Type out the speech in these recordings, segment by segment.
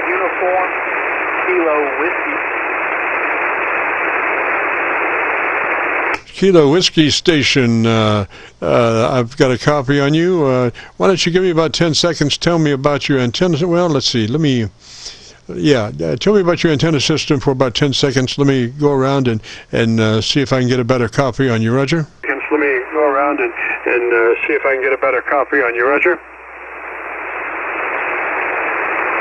Uniform Kilo Whiskey. Kilo Whiskey Station, I've got a copy on you. Why don't you give me about 10 seconds, tell me about your antenna. Well, let's see, tell me about your antenna system for about 10 seconds. Let me go around and see if I can get a better copy on you, Roger. Let me go around and see if I can get a better copy on you, Roger.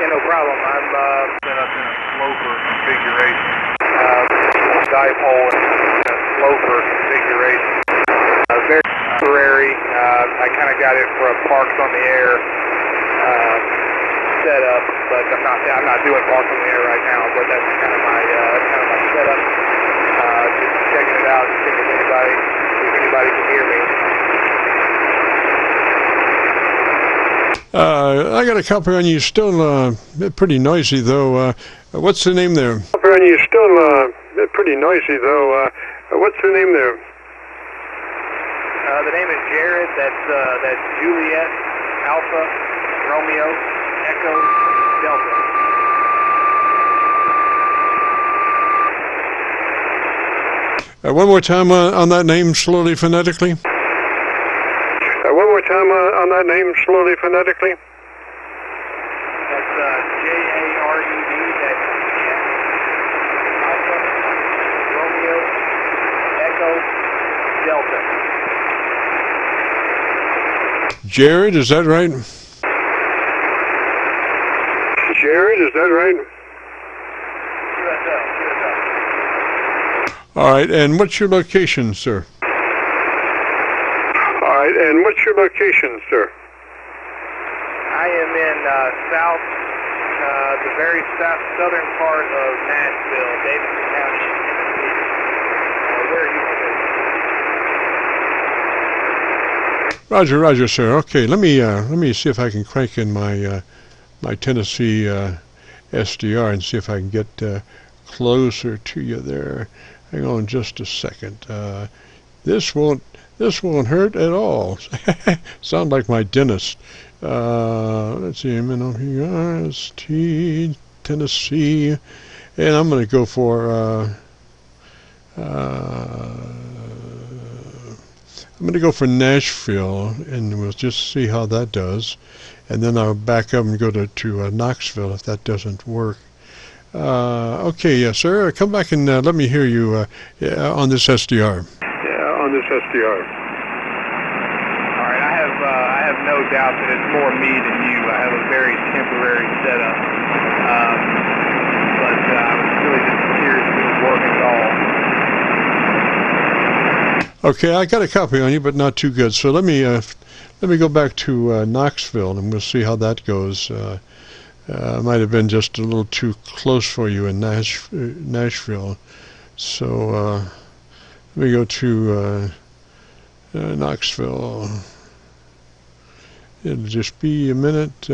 Yeah, no problem. I'm set up in a sloper configuration. Dipole in a sloper configuration. Very temporary. I kind of got it for a parks on the air setup, but I'm not doing parks on the air right now. But that's kind of my setup. Just checking it out, seeing if anybody can hear me. I got a copy on you. Still pretty noisy, though. What's the name there? Copy on you. Still pretty noisy, though. What's the name there? The name is Jared. That's Juliet, Alpha, Romeo, Echo, Delta. One more time on that name, slowly phonetically. One more time on that name, slowly phonetically. That's J-A-R-E-D. That's Alpha, Romeo, Echo, Delta. Jared, is that right? Jared, is that right? QSL. All right, and what's your location, sir? All right, and what's your location, sir? I am in the very southern part of Nashville, Davidson County, Tennessee. Where are you? Roger, sir. Okay, let me see if I can crank in my my Tennessee SDR and see if I can get closer to you there. Hang on just a second. This won't hurt at all. Sound like my dentist. Let's see, I'm in RST, Tennessee, and I'm going to go for Nashville, and we'll just see how that does, and then I'll back up and go to Knoxville if that doesn't work. Okay, yes, sir. Come back and let me hear you on this SDR. Yeah, on this SDR. All right, I have no doubt that it's more me than you. I have a very temporary setup, but I was really just curious if it was working at all. Okay, I got a copy on you, but not too good. So let me go back to Knoxville, and we'll see how that goes. Might have been just a little too close for you in Nashville. So let me go to Knoxville. It'll just be a minute.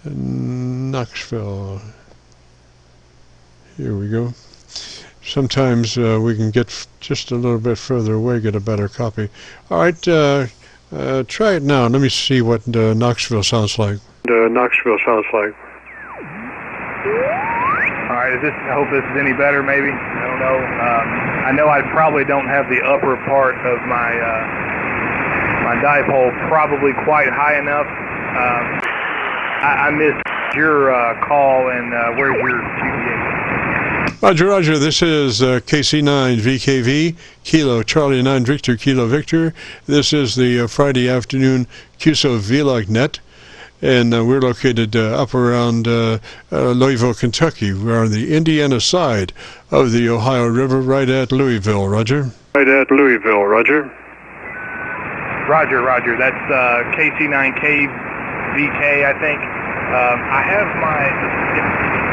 Knoxville. Here we go. Sometimes we can get just a little bit further away, get a better copy. All right, try it now. Let me see what Knoxville sounds like. Knoxville sounds like. All right, I hope this is any better, maybe. I don't know. I know I probably don't have the upper part of my my dipole probably quite high enough. I missed your call, and where's your QPH? Roger, this is KC9VKV, Kilo Charlie 9 Victor, Kilo Victor. This is the Friday afternoon Qso-Vlog net. And we're located up around Louisville, Kentucky. We're on the Indiana side of the Ohio River, right at Louisville, Roger. Right at Louisville, Roger. Roger. That's KC9VKV, I think. I have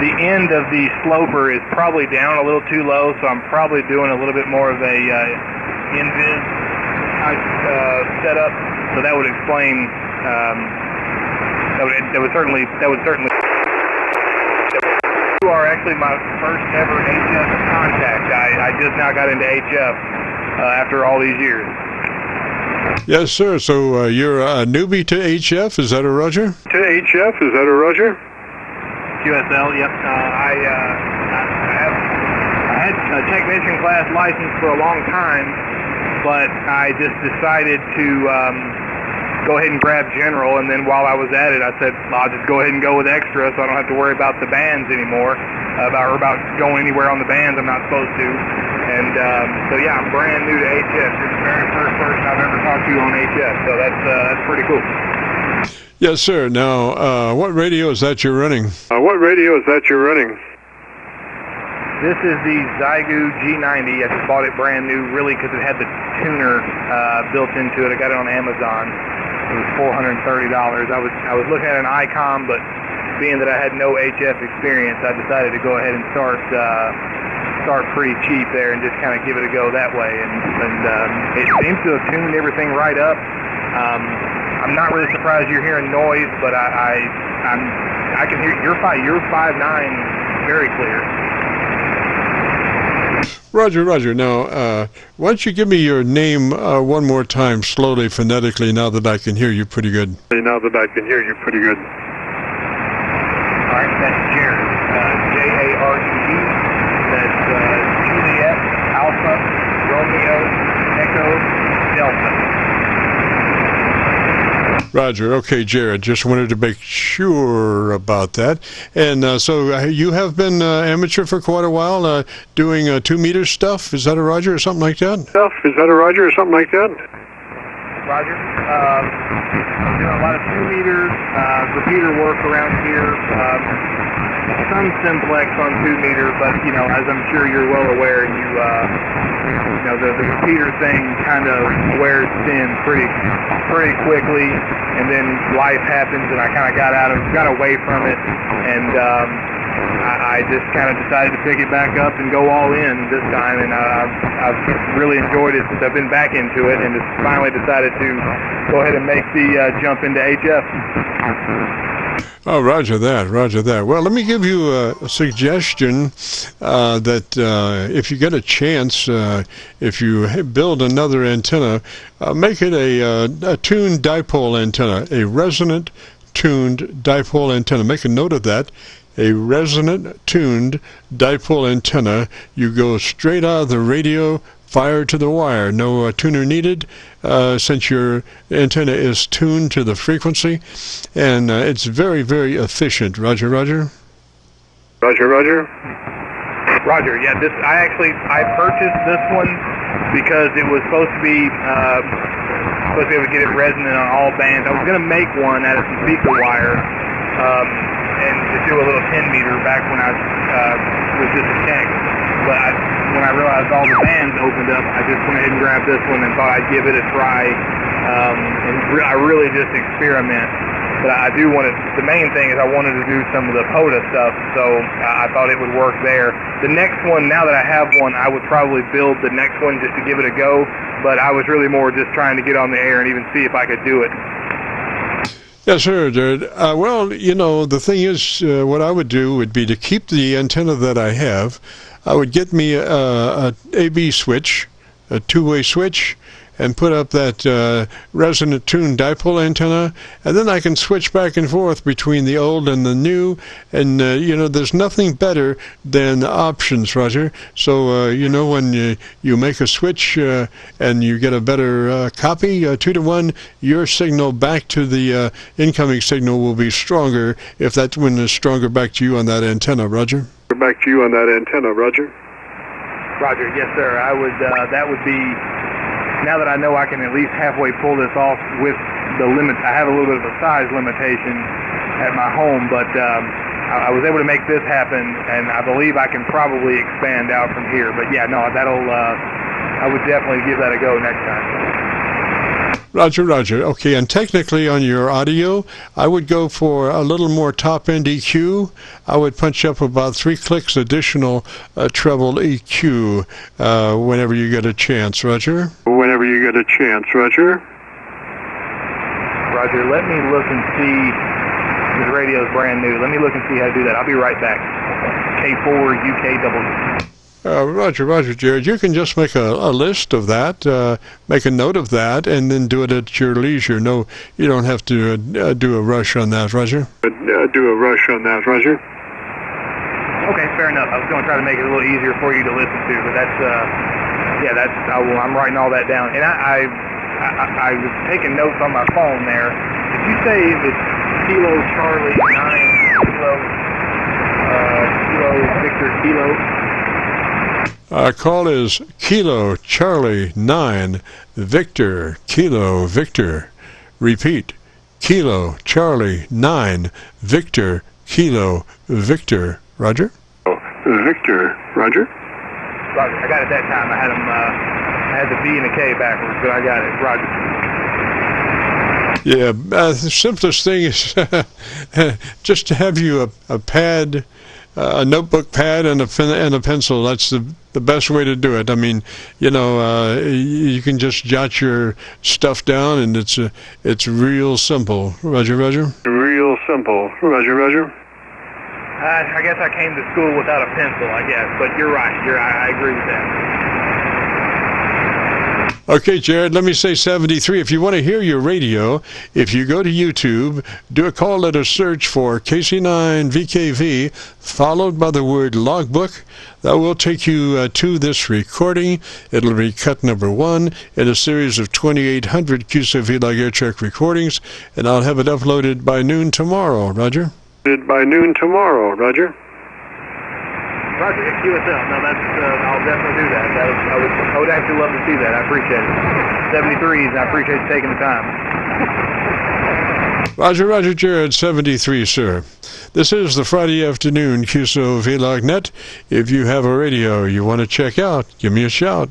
the end of the sloper is probably down a little too low, so I'm probably doing a little bit more of a invis setup. So that would explain. That would certainly. You are actually my first ever HF contact. I just now got into HF after all these years. Yes, sir. So you're a newbie to HF, is that a Roger? To HF, is that a Roger? QSL, yep. I had a technician class license for a long time, but I just decided to go ahead and grab general, and then while I was at it, I said, I'll just go ahead and go with extra so I don't have to worry about the bands anymore, about going anywhere on the bands I'm not supposed to. And so yeah, I'm brand new to HF. You're the very first person I've ever talked to on HF, so that's pretty cool. Yes, sir. Now, what radio is that you're running? What radio is that you're running? This is the Zygu G-90. I just bought it brand new, really, because it had the tuner built into it. I got it on Amazon. It was $430. I was looking at an ICOM, but being that I had no HF experience, I decided to go ahead and start pretty cheap there and just kind of give it a go that way. And it seems to have tuned everything right up. I'm not really surprised you're hearing noise, but I can hear your 5.9 very clear. Roger, Roger. Now, why don't you give me your name one more time, slowly, phonetically, now that I can hear you pretty good. Now that I can hear you pretty good. All right, that's Jared. J-A-R-E-D. That's Juliet, Alpha, Romeo, Echo, Delta. Roger. Okay, Jared. Just wanted to make sure about that. And so you have been amateur for quite a while, doing 2-meter stuff. Is that a Roger or something like that? Is that a Roger or something like that? Roger. I'm doing a lot of 2-meter repeater work around here. Some simplex on 2-meter, but as I'm sure you're well aware, the repeater thing kind of wears thin pretty quickly, and then life happens, and I kind of got away from it, and I just kind of decided to pick it back up and go all in this time, and I've really enjoyed it since I've been back into it, and just finally decided to go ahead and make the jump into HF. Oh, roger that, roger that. Well, let me give you a suggestion that if you get a chance, if you build another antenna, make it a tuned dipole antenna, a resonant tuned dipole antenna. Make a note of that. A resonant tuned dipole antenna. You go straight out of the radio, fire to the wire. No tuner needed, since your antenna is tuned to the frequency, and it's very, very efficient. Roger, Roger. Roger, Roger. Roger. Yeah, I purchased this one because it was supposed to be able to get it resonant on all bands. I was going to make one out of some speaker wire and just do a little 10-meter back when I was just a tech. But when I realized all the bands opened up, I just went ahead and grabbed this one and thought I'd give it a try. I really just experiment. But I do want to, the main thing is I wanted to do some of the POTA stuff, so I thought it would work there. The next one, now that I have one, I would probably build the next one just to give it a go. But I was really more just trying to get on the air and even see if I could do it. Yes, sir, Jared. Well, the thing is, what I would do would be to keep the antenna that I have. I would get me a AB switch, a two-way switch, and put up that resonant tuned dipole antenna, and then I can switch back and forth between the old and the new, and there's nothing better than options, Roger. So when you make a switch and you get a better copy, 2-to-1, your signal back to the incoming signal will be stronger if that one is stronger back to you on that antenna, Roger. Back to you on that antenna, Roger. Roger, yes, sir. I would. That would be. Now that I know I can at least halfway pull this off with the limit, I have a little bit of a size limitation at my home, but I was able to make this happen, and I believe I can probably expand out from here. But yeah, no, I would definitely give that a go next time. Roger, Roger. Okay, and technically on your audio, I would go for a little more top-end EQ. I would punch up about 3 clicks additional treble EQ whenever you get a chance, Roger. Whenever you get a chance, Roger. Roger, let me look and see. This radio's brand new. Let me look and see how to do that. I'll be right back. K4UKW. Roger, Jared. You can just make a list of that, make a note of that, and then do it at your leisure. No, you don't have to do a rush on that, Roger. Okay, fair enough. I was going to try to make it a little easier for you to listen to, but that's, I'm writing all that down. And I was taking notes on my phone there. Did you say it's Kilo Charlie 9 Kilo Victor Kilo? Call is Kilo Charlie 9 Victor Kilo Victor. Repeat, Kilo Charlie 9 Victor Kilo Victor. Roger? Victor, Roger? Roger, I got it that time. I had the V and the K backwards, but I got it. Roger. Yeah, the simplest thing is just to have you a pad, a notebook pad, and a pencil. That's the best way to do it. I mean, you can just jot your stuff down, and it's real simple. Roger. Real simple. Roger. I guess I came to school without a pencil, I guess, but you're right. I agree with that. Okay, Jared, let me say 73. If you want to hear your radio, if you go to YouTube, do a call letter search for KC9VKV, followed by the word logbook. That will take you to this recording. It'll be cut number 1 in a series of 2,800 Qso-Vlog air check recordings, and I'll have it uploaded by noon tomorrow. Roger? By noon tomorrow, Roger. Roger, QSL. No, I'll definitely do that. I would actually love to see that. I appreciate it. 73s, I appreciate you taking the time. Roger, Jared, 73, sir. This is the Friday afternoon Qso-Vlog Net. If you have a radio you want to check out, give me a shout.